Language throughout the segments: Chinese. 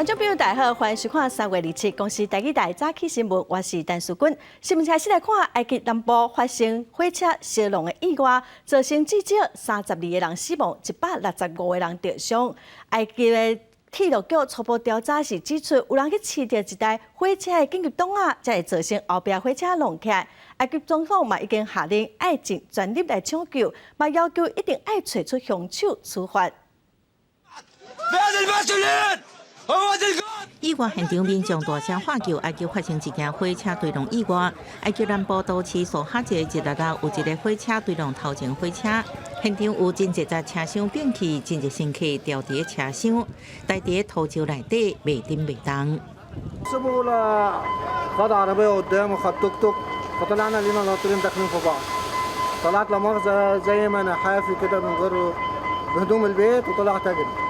众朋友大家好，欢迎收看3月27公司台语台早起新闻，我是陈淑君。新闻开始来看，埃及南部发生火车烧农的意外，造成至少32个人死亡，165个人受伤。埃及的铁路局初步调查是指出，有人去试着一台火车的紧急档啊，才会造成后壁火车弄起来。埃及总统嘛已经下令爱尽全力来抢救，嘛要求一定要找出凶手处罚。意外现场民众大声喊救，埃及发生一件火车对撞意外。埃及南部都市苏哈节日有一个火车对撞头前火车，现场有真侪只车厢变去，真侪乘客掉伫车厢，待伫土石内底袂震袂动。سبوا خد عربية قدام وخد توك توك فطلعنا لينا ناطرين داخلين في بعض. طلعت لا مؤاخذة زي ما انا حافي كده من غير بهدوم البيت وطلعت اجري.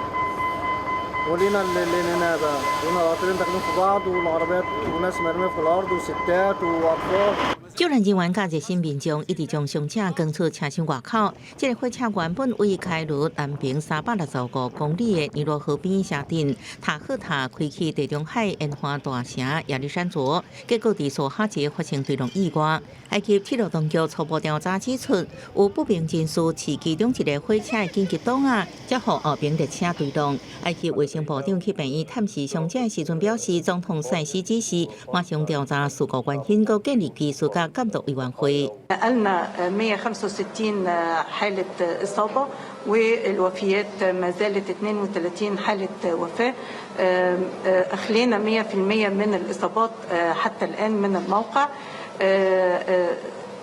ولينا اللي هنا بقى لينا ناطرين داخلين في بعض والعربيات وناس مرمية في الأرض وستات وأطفال. 救援人员甲热心民众一直将伤者扛出车厢外口。这个火车原本位开罗南平365公里的尼罗河边车站，塔赫塔开启地中海烟花大城亚历山卓，结果伫苏哈节发生对撞意外。埃及铁路当局初步调查指出，有不明人士持其中一个火车的紧急档啊，才互后边列车对撞。埃及卫生部长去病院探视伤者时阵表示，总统塞西指示马上调查事故原因，佮建立技术甲监督委员会。نقلنا 165 حالة إصابة والوفيات ما زالت 32 حالة وفاة. أخلينا 100% من الإصابات حتى الآن من الموقع.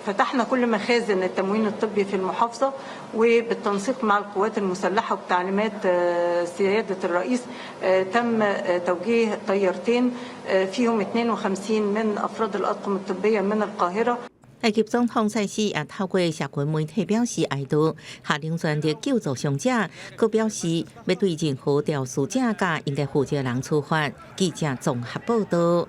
فتحنا كل مخازن التموين الطبي في المحافظة وبالتنسيق مع القوات المسلحة وبتعليمات سيادة الرئيس تم توجيه طيارتين فيهم 52 من أفراد الأطقم الطبية من القاهرة. 埃及总统塞西也透过社群媒体表示哀悼，下令全力救助伤者。佮表示要对任何肇事者甲应该负责人处罚。记者综合报道。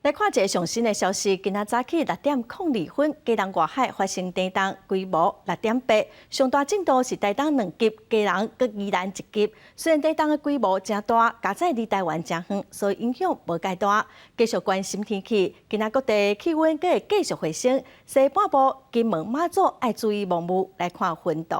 来看一个上新的消息，今仔早起6:02，基隆外海发生地震，规模6.8，上大震度是台东2级，基隆佮宜兰1级。虽然地震的规模真大，加在离台湾真远，所以影响无介大。继续关心天气，今仔各地气温会继续回升。西半部、金门、马祖要注意浓雾。来看云图，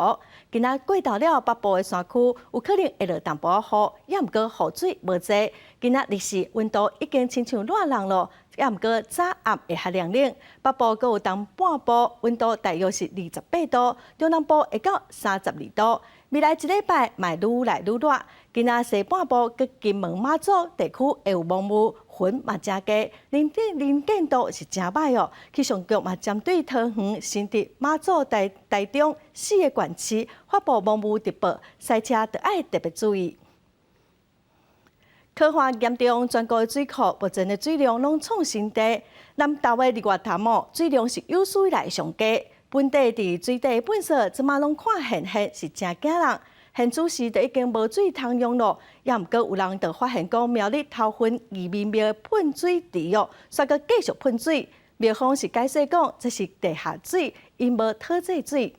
今仔过到了北部的山区，有可能会落淡薄雨，也毋过雨水无济。今仔日时温度已经亲像热人咯。也毋过早暗会较凉冷，北部阁有东半部温度大约是28度，中南部会到32度。未来一礼拜嘛愈来愈热，今仔西半部佮金门马祖地区会有浓雾，云嘛真低，能见度是真歹哦。气象局嘛针对桃园、新竹、马祖、台中4个县市发布浓雾特报，赛车就要特别注意。科化严重，全国的水库目前的水量拢创新低。南投的日月潭水量是有史以来上低。本地伫水底本色，即马拢看现是真惊人。现主时就已经无水通用咯，也毋过有人就发现讲苗栗头份移民庙喷水池哦，煞阁继续喷水。庙方是解释讲，这是地下水，因无讨这水。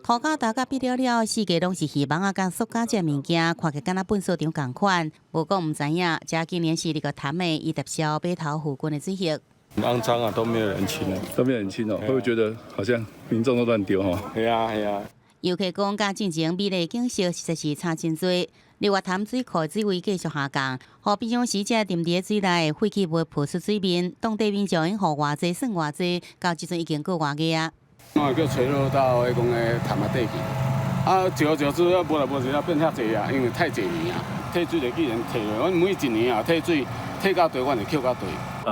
涂骹大甲比了，四界拢是希望啊，甲塑胶这物件，看起敢若粪扫场共款。不过毋知影，这今年是日月潭的伊特销北投附近的水域。肮脏啊，都没有人清啊，都没有人清哦，会不会觉得好像民众都乱丢哈？系啊系啊。游客讲，甲进前美丽景色实在是差真多。日月潭水库水位继续下降，互平常时这沉伫水内的废气物泼出水面，当地民众因互偌济算偌济，到即阵已经过偌个啊。我叫垂落到迄讲个潭仔底去，啊，石子啊，无来无去啊，变遐济啊，因为太济年啊，退水就既然退了，阮每一年啊退水退到对，阮就扣到对。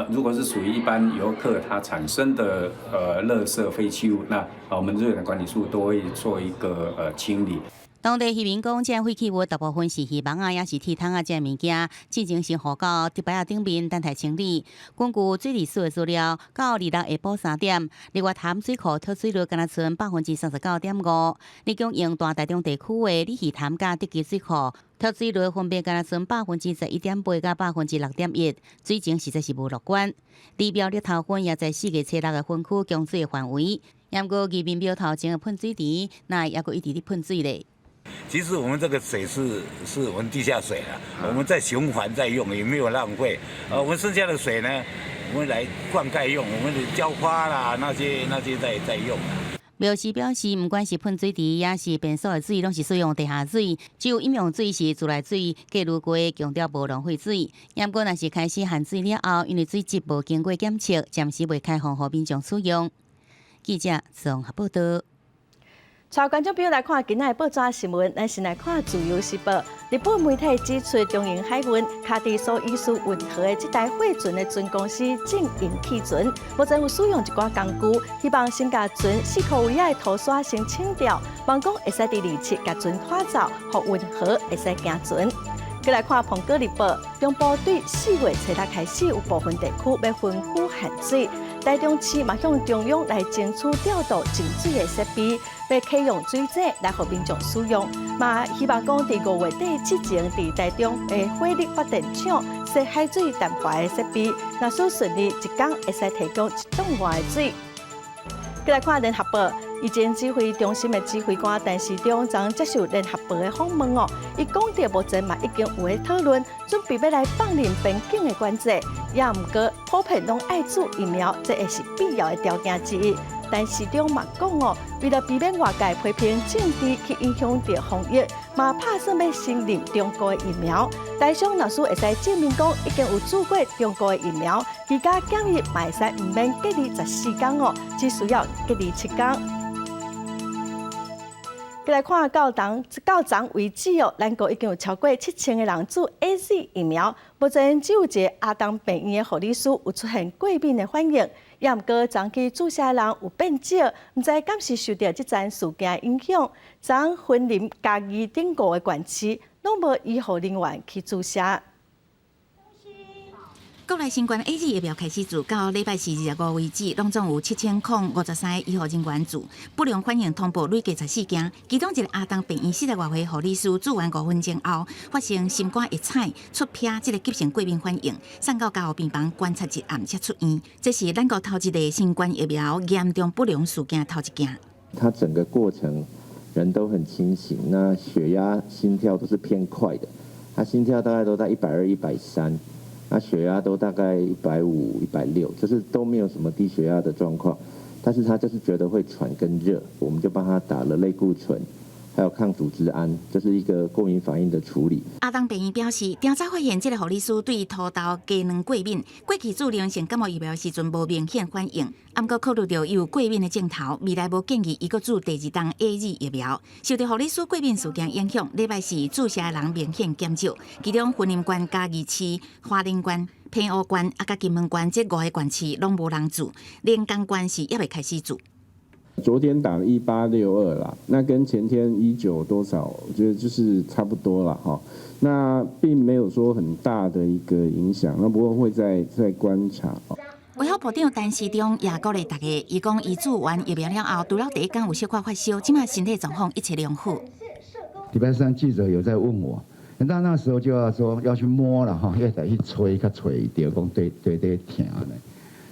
如果是属于一般游客他产生的垃圾废弃物，那我们日月潭管理处都会做一个清理。当地渔民讲，这废弃物大部分是鱼网啊，也是铁桶啊，这物件，进前先放到竹摆顶面等待清理。根据水利署的资料，到日下晡3点，日月潭水库脱水率敢若剩39.5%。你讲用大台中地区的李鱼潭甲德基水库脱水率分别敢若剩11.8%甲6.1%，水情实在是无乐观。地标日头分也在4月初6的分区供水的范围，也毋过渔民庙头前的喷水池，那也阁一直咧喷水咧。其实我们这个水是我们地下水啊，我们在循环在用，也没有浪费。我们剩下的水呢，我们来灌溉用，我们的浇花啦那些在用啊。苗师表示，不管是喷水池也是便所的水，拢是使用地下水，只有饮用水是自来水，过滤过强调无浪费水。不过，若是开始限水了后，因为水质无经过检测，暂时未开放予民众使用。记者综合报道。带观众朋友来看今仔的报纸新闻，咱先来看《自由时报》。日本媒体指出，中英海运卡伫所遗失运河的这台货船的船公司正营弃船，目前有使用一寡工具，希望先甲船4颗位的涂刷先清掉，望讲会使伫27甲船拖走，互运河会使行船。再来看《苹果日报》，中部对4月初6开始有部分地区要分区限水。台中市嘛向中央来争取调度净水的设备，要启用水井来予民众使用。嘛希望讲伫5月底之前，伫台中的火力发电厂设海水淡化的设备，若说顺利，一天会使提供1吨外的水。再来看《联合报》，以前指挥中心的指挥官陈时中昨接受《联合报》的访问哦，伊讲到目前嘛已经有喺讨论，准备要来放任边境的管制，也毋过普遍拢爱注疫苗，这也是必要的条件之一。但时中嘛讲哦，为了避免外界批评政治去影响到防疫，嘛拍算要承认中国的疫苗。台商若是会使证明讲已经有注过中国的疫苗，居家检疫嘛会使唔免隔离14天哦，只需要隔离7天。再来看到昨为止哦，咱国已经有超过7000个人注 AZ 疫苗，目前只有一个阿东病院的护理师有出现过敏的反应，也毋过昨去注射的人有变少，毋知敢是受到这件事件影响。昨云林嘉义等5个县市拢无医护人员去注射。国内新冠 AZ 疫苗开始注，到礼拜四25为止，拢总有7053个医护人员注，不良反应通报累计14件。其中一个阿东病院40多岁护理师注完5分钟后，发生心肝一彩、出血，这个急性过敏反应，送到加护病房观察一暗才出院。这是咱国头一个新冠疫苗严重不良事件头一件。他整个过程人都很清醒，那血压、心跳都是偏快的，他心跳大概都在120、130。那血压都大概150、160，就是都没有什么低血压的状况，但是他就是觉得会喘跟热，我们就帮他打了类固醇，还有抗组织胺，这是一个过敏反应的处理。阿东病院表示，调查发现，这个护理师对土豆、鸡卵过敏，过去注流性感冒疫苗时阵无明显反应。不过考虑到伊有过敏的症头，未来无建议伊阁注第2档 AZ 疫苗。受到护理师过敏事件影响，礼拜四注射的人明显减少，其中云林县、嘉义市、花莲县、平湖县、甲金门县这5个县市拢无人注，连江县是也未开始注。昨天打了1862啦，那跟前天19多少，我觉得就是差不多了哈。那并没有说很大的一个影响，那不过会再观察。卫福部长陈时中也鼓励大家，伊讲伊注完疫苗了后，除了第1天有小可发烧，即马身体状况一切良好。礼拜3记者有在问我，那时候就要说要去摸了哈，要再去吹，较吹一点，讲对疼呢。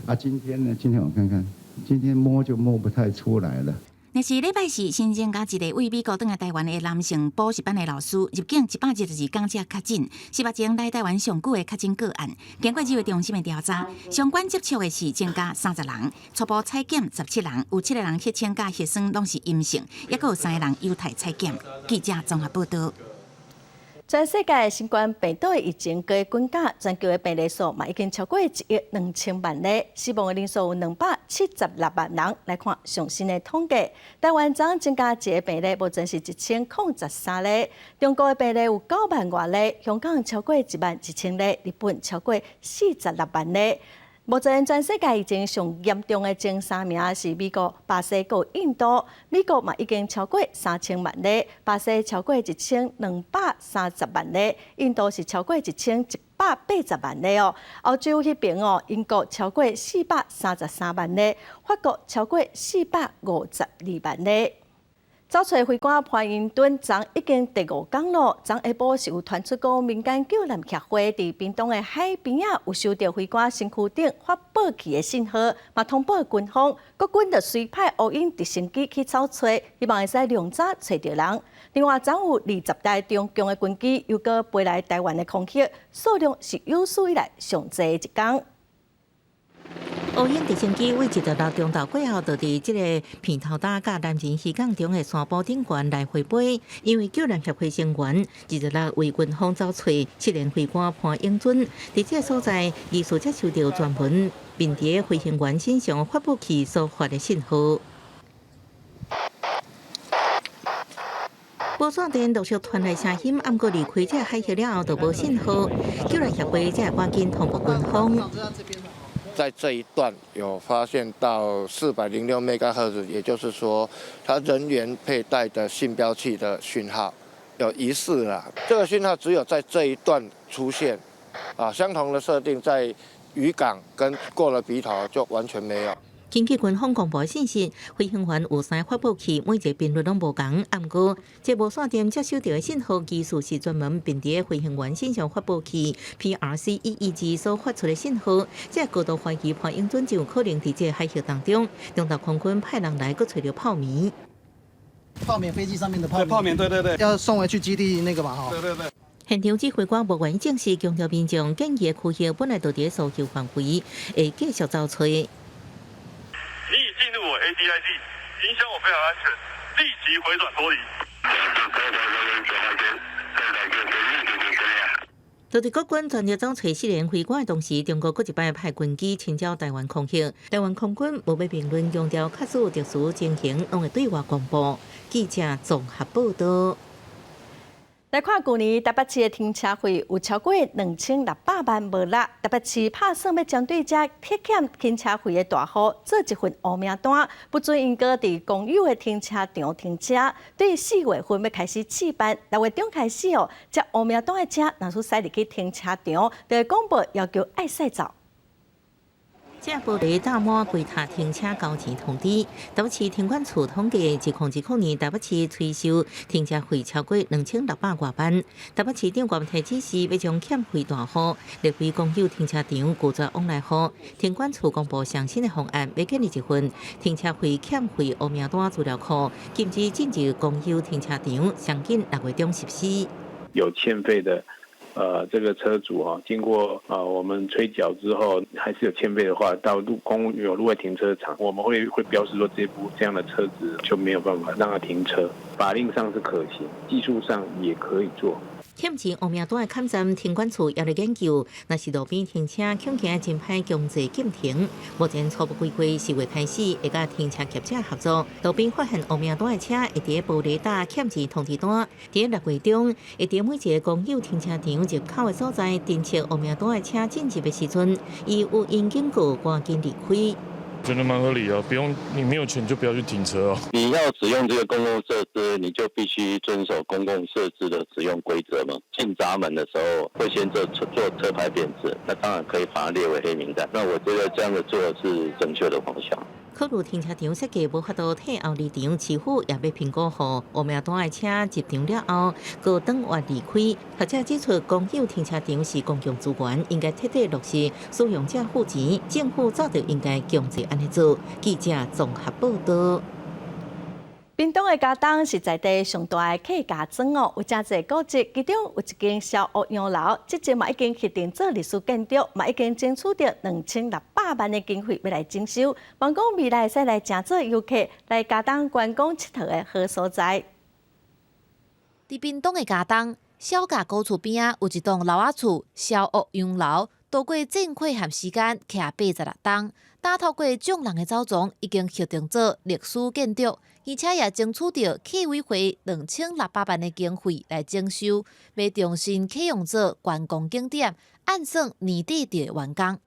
啊，今天呢？今天我看看，今天摸就摸不太出来了。那是礼拜四新增加一个为美国返来台湾的男性补习班的老师，入境172天才确诊，是目前来台湾上久的确诊个案。经过指挥中心的调查，相关接触的是增加30人，初步采检17人，有7个人血清甲血栓拢是阴性，也有3个人犹太采检。记者综合报道。全世界新冠病毒的疫情各个国家全球的病例数嘛已经超过1亿2000万例，死亡的人数有276万人。来看上新的统计，台湾昨增加一个病例，目前是1013例；中国的病例有9万多例，香港超过11000例，日本超过46万例。目前全世界疫情上严重的前3名是美国、巴西和印度。美国嘛已经超过3000万例，巴西超过1230万例，印度是超过1180万例哦。欧洲迄边哦，英国超过433万例，法国超过452万例。找找会馆潘英墩，昨已经第5天了。昨下晡是有传出讲，民间救难协会伫屏东的海边啊，有收到会馆身躯顶发报器的信号，嘛通报军方，国军就随派乌鹰直升机去找找，希望会使量早找到人。另外，昨有20台中共的军机又搁飞来台湾的空袭，数量是有史以来上济一天。乌鹰直升机为一条路中道过后，就伫这个片头搭甲南前溪港中的山坡顶悬来回飞。因为救难协会成员26为军方找找7连会馆潘英尊，伫这个所在疑似接收到专门并伫飞行员身上发布器所发的信号。无线电陆续传来声音，不过离开这海峡了后就无信号。救难协会才赶紧通报军方。在这一段有发现到406 MHz， 也就是说，它人员佩戴的信标器的讯号有疑似啦。这个讯号只有在这一段出现，相同的设定在渔港跟过了鼻头就完全没有。根据军方公布的信息，飞行员有3发布器，每一个频率拢无同。不过，这无线电接收到的信号，技术是专门并伫飞行员身上发布器 PRC112所发出的信号。这高度怀疑潘英尊就有可能伫这海峡当中，中岛空军派人来，搁找到泡棉。泡棉飞机上面的泡棉。泡棉，对，要送回去基地那个嘛，哈。对。现场指挥官无愿意证实，强调民众建议的区域本来就伫搜救范围，会继续找找。你已进入我 ADID， 影响我飞行安全，立即回转脱离。就伫国军全力找找4连会馆的同时，中国搁一摆派军机侵扰台湾空袭。台湾空军无要评论，强调确实有特殊情形，拢会对外公布。记者综合报道。来看去年台北市的停车费有超过2600万无落，台北市拍算要针对这贴欠停车费的大户做一份黑名单，不准因搁伫公有的停车场停车。对4月份要开始试办，6月中开始哦，这黑名单的车若是驶入去停车场，就会公布要求爱驶走。这玻璃打满柜塔停车交钱通知，台北市停管处统计，2010年台北市催收停车费超过2600多万。台北市长提指示，要将欠费大户列为公有停车场拒绝往来户。停管处公布上新的方案，要建立一份停车费欠费黑名单资料库，禁止进入公有停车场，上紧6月中实施。有欠费的。这个车主经过我们催缴之后，还是有欠费的话，到有路外停车场，我们会标示说这样的车子就没有办法让它停车，法令上是可行，技术上也可以做。欠钱黑名单的勘站，停管处也在研究，若是路边停车恐惊真歹强制禁停。目前初步规划4月开始，会甲停车业者合作，路边发现黑名单的车，会伫玻璃打欠钱通知单，伫6月中，会伫每一个公有停车场入口的所在，侦测黑名单的车进入的时阵，伊有因警告赶紧离开。觉得蛮合理的，不用你没有钱就不要去停车哦。你要使用这个公共设施，你就必须遵守公共设施的使用规则嘛。进闸门的时候会先做车牌辨识，那当然可以把它列为黑名单。那我觉得这样的做是正确的方向。考虑停车场设计无法度退后离场，市府也要评估后黑名单的车入场了后，各等外离开。或者指出，公有停车场是公共资源，应该彻底落实使用者付钱，政府早就应该强制安尼做。记者综合报道。屏东的佳冬是在地上大的客家庄哦，有真侪古迹，其中有一间小屋洋楼，即阵嘛已经确定做历史建筑，嘛已经争取到2600万的经费要来征收，望讲未来会使来正做游客来佳冬观光佚佗的好所在。伫屏东的佳冬小甲古厝边啊，有一栋老仔厝小屋洋楼，度过震溃和时间，徛86栋，打透过众人的走踪，已经确定做历史建筑。而且也争取到企委会2600万的经费来征收，要重新启用做观光景点，按算年底就完工。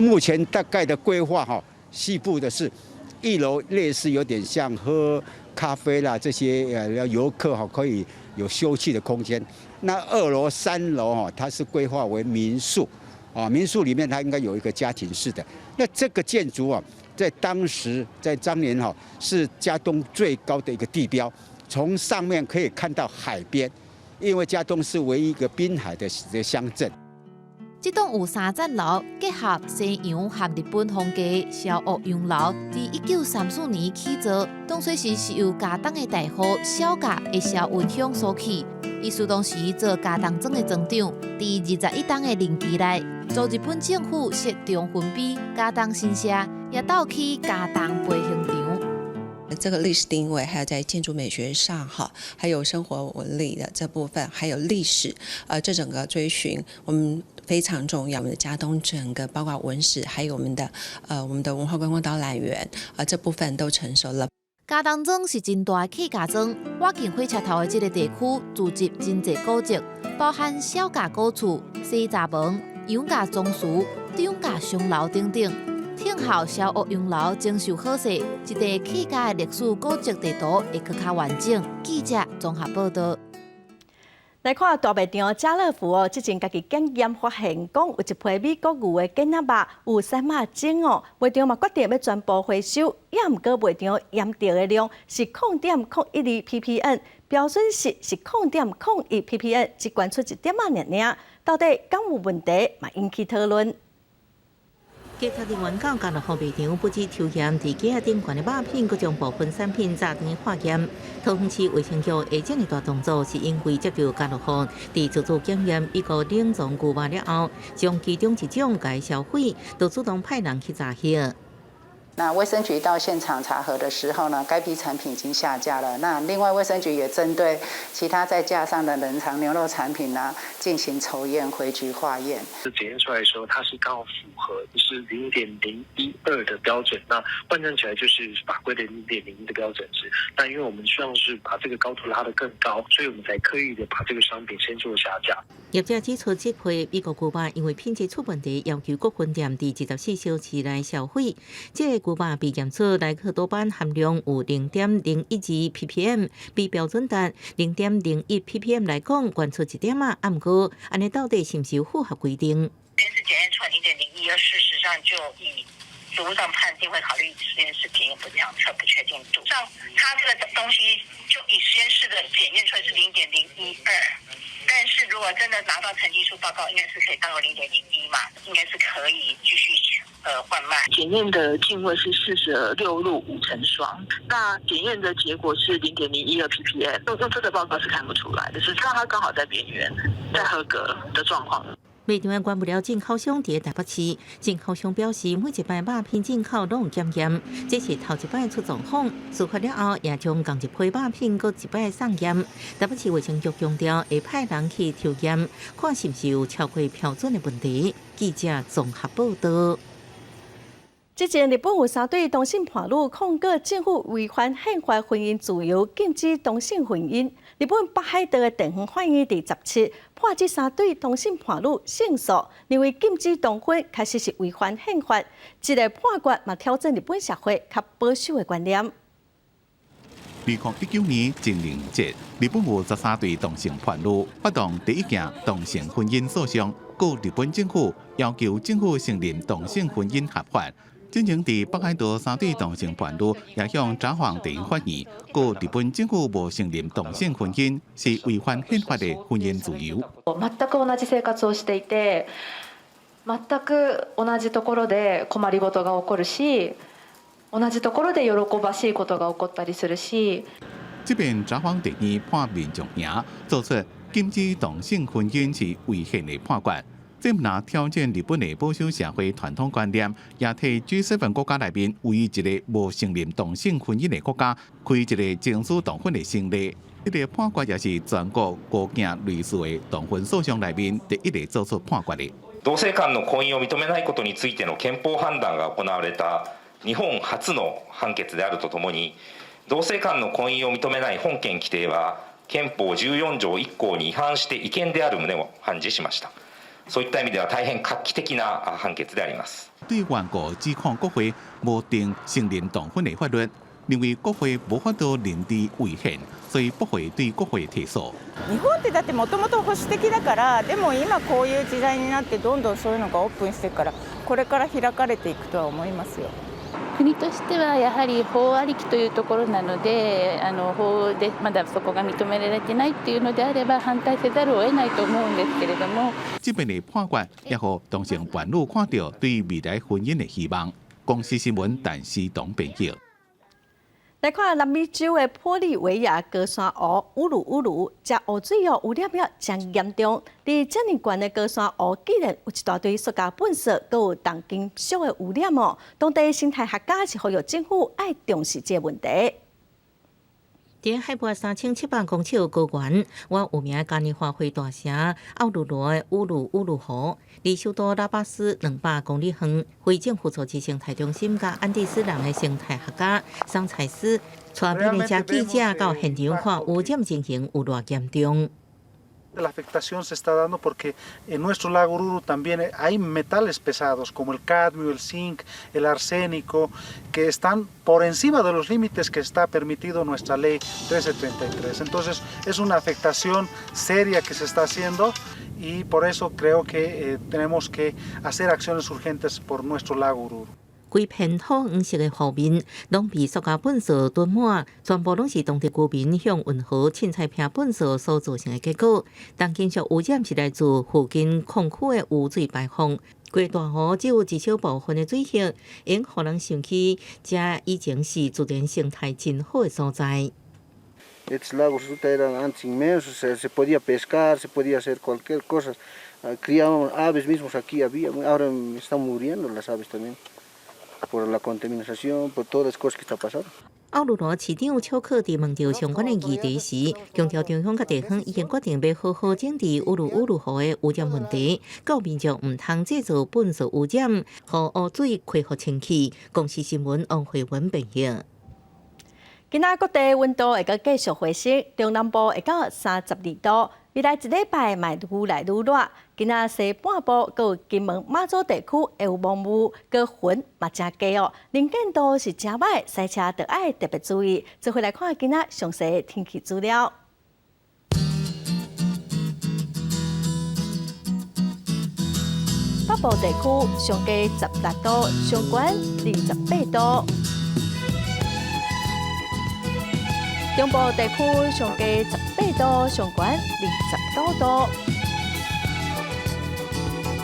目前大概的规划西部的是1楼类似有点像喝咖啡啦，这些游客可以有休憩的空间。那2楼、3楼它是规划为民宿，民宿里面它应该有一个家庭式的。那这个建筑在当时在当年是嘉东最高的一个地标，从上面可以看到海边，因为嘉东是唯一一个滨海的乡镇。这栋有3层楼，结合西洋和日本风格小屋洋楼，自1934年起造。当初时是由嘉东的大户小甲的萧文香所起。伊是当时做嘉东庄的庄长，第21栋的任期内，遭日本政府设中分碑嘉东新社，也斗起嘉东飞行场。这个历史定位，还有在建筑美学上还有生活纹理的这部分，还有历史，这整个追寻我们非常重要。我们的嘉东整个包括文史，还有我们的文化观光导览员，这部分都成熟了。嘉东庄是真大的客家庄，挖进火车头的这个地区，聚集真侪古迹，包含小甲古厝、西闸门、杨家宗祠、张家松楼等等。挺后小屋洋楼征收好势，一地客家的历史古迹地图会更加完整。记者综合报道。来看大卖场家乐福之前家己检验发现，讲有一批美国牛的囡仔肉有三马精卖场嘛决定要全部回收，也毋过卖场验到的量是0.012 ppm， 标准值是0.01 ppm， 只关出1点仔尔，到底敢有问题嘛引起讨论。警察人员到家乐福卖场，不止抽验伫架顶悬的肉片，佮将部分产品炸断化验。桃园市卫生局下这个大动作，是因为接到家乐福伫自助检验一个冷藏牛肉了后，将其中一种改销毁，就主动派人去查核。那卫生局到现场查核的时候呢，该批产品已经下架了。那另外卫生局也针对其他在架上的冷藏牛肉产品呢，进行抽验回局化验。检验出来的时候，它是刚好符合就是0.012的标准，那换算起来就是法规的0.01的标准值。那因为我们希望是把这个高度拉得更高，所以我们才刻意的把这个商品先做下架。业者指出，这批美国牛肉因为品质出问题，要求各分店伫24小时内销毁。这个牛肉被验出莱克多巴胺含量有0.012 ppm， 比标准值0.01 ppm 来讲，悬出1点仔。啊，毋过，安尼到底是毋是有符合规定？实验室检验出来0.01，事实上就以实务上判定会考虑实验室检验不良测不确定度。像它这个东西，就以实验室的检验出来是0.012。但是如果真的拿到成绩书报告，应该是可以当做0.01嘛，应该是可以继续换卖。检验的净位是46路5成双，那检验的结果是0.012 ppm， 用这个报告是看不出来的，只知道它刚好在边缘，在合格的状况。卖场管不了进口商伫台北市，进口商表示，每一摆肉片进口拢有检验，这是头一摆出状况。事发了后，也将同一批肉片搁一摆送验。台北市卫生局强调，会派人去抽验，看是毋是有超过标准的问题。记者综合报道。之前，日本有3对同性伴侣控告政府违反宪法婚姻自由，禁止同性婚姻。日本北海道的地方法院第17判这3对同性伴侣胜诉，认为禁止同婚确实是违反宪法。这个判决嘛挑战日本社会较保守的观念。2019年情人节，日本有13对同性伴侣发动第一件同性婚姻诉讼，告日本政府要求政府承认同性婚姻合法。进行伫北海道3对同性伴侣也向札幌地方法院告日本政府无承认同性婚姻是违反宪法的婚姻自由。全く同じ生活をしていて、全く同じところで困りごとが起こるし、同じところで喜ばしいことが起こったりするし。这边札幌地院判民众赢，做出禁止同性婚姻是违宪的判决。这若挑战日本的保守社会传统观念，也替 G7 国家内面唯一一个无承认同性婚姻的国家开一个禁止同婚的先例。这个判决也是全国各件类似的同婚诉讼内面第一个做出判决的。同性間の婚姻を認めないことについての憲法判断が行われた日本初の判決であるとともに、同性間の婚姻を認めない本件規定は憲法14条1項に違反して違憲である旨を判示しました。そういった意味では大変画期的な判決であります。对原告指控国会无定承认同婚的法律，认为国会无法度认知违宪，所以不会对国会提訴。日本ってだってもともと保守的だから、でも今こういう時代になってどんどんそういうのがオープンしてから、これから開かれていくとは思いますよ。国としてはやはり法ありきというところなので、法でまだそこが認められてないっていうのであれば反対せざるを得ないと思うんですけれども。这边的判决也让同性伴侣看到对未来婚姻的希望。公司新闻但是董朋友。来看南美洲的玻利维亚高山湖乌鲁，这湖水污染了真严重。伫这么悬的高山湖，竟然有一大堆塑胶垃圾，阁有重金属的污染哦。当地生态学家是呼吁政府爱重视这个问题。伫海拔3700公尺高原，我有名嘉年华会大城奥鲁罗的乌鲁湖，离首都拉巴斯200公里远。非政府组织生态中心甲安第斯人的生态学家桑采斯，带编的车记者到现场看污染情形有偌严重。La afectación se está dando porque en nuestro lago Ururu también hay metales pesados como el cadmio, el zinc, el arsénico, que están por encima de los límites que está permitido nuestra ley 1333. Entonces es una afectación seria que se está haciendo y por eso creo que tenemos que hacer acciones urgentes por nuestro lago Ururu. 规片土黄色的湖面，拢被塑胶粪扫堆满，全部拢是当地居民向运河凊彩撇粪扫所造成的结果。重金属污染是来自附近矿区的污水排放。规大湖只有一小部分的水域，因互人想起这以前是自然生态真好的所在。Estos lagos eran antes inmensos, se podía pescar, se podía hacer cualquier cosa. Criaban aves mismos aquí había, ahora están muriendo las aves también. Por la contaminación, por todas las cosas que está pasando. 奥鲁罗市长邱克伫问到相关的议题时，强调中央甲地方已经决定要好好整治乌鲁湖的污染问题，告民众唔通制造粪扫污染，互湖水恢复清气。公司新闻王慧文报道。今仔各地温度会阁继续回升，中南部会到32度。未来一礼拜嘛愈来愈热。今仔西半部阁有金门、马祖地区会有蒙雾，阁云嘛真低哦。能见度是真歹，塞车着爱特别注意。这回来看今仔详细的天气资料。北部地区上低16度，上悬28度。中部地区上低18度，上悬29度；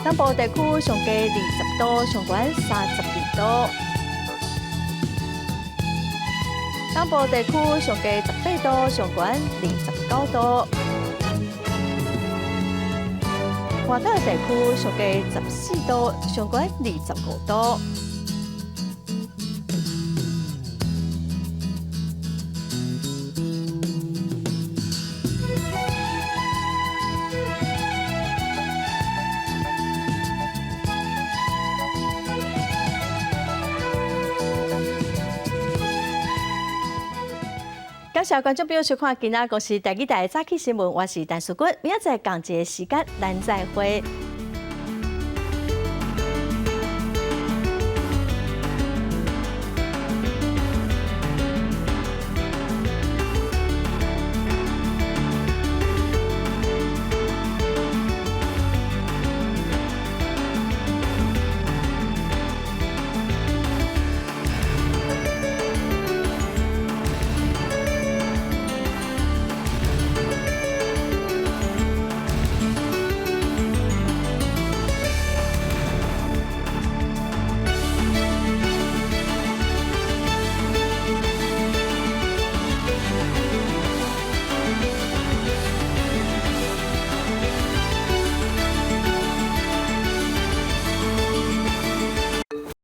南部地区上低20度，上悬32度；南部地区上低18度，上悬29度；华岛地区上低14度，上悬25度。感谢观众朋友收看今仔公司第2台早起新闻，我是陈淑君，明仔载同一个时间咱再会。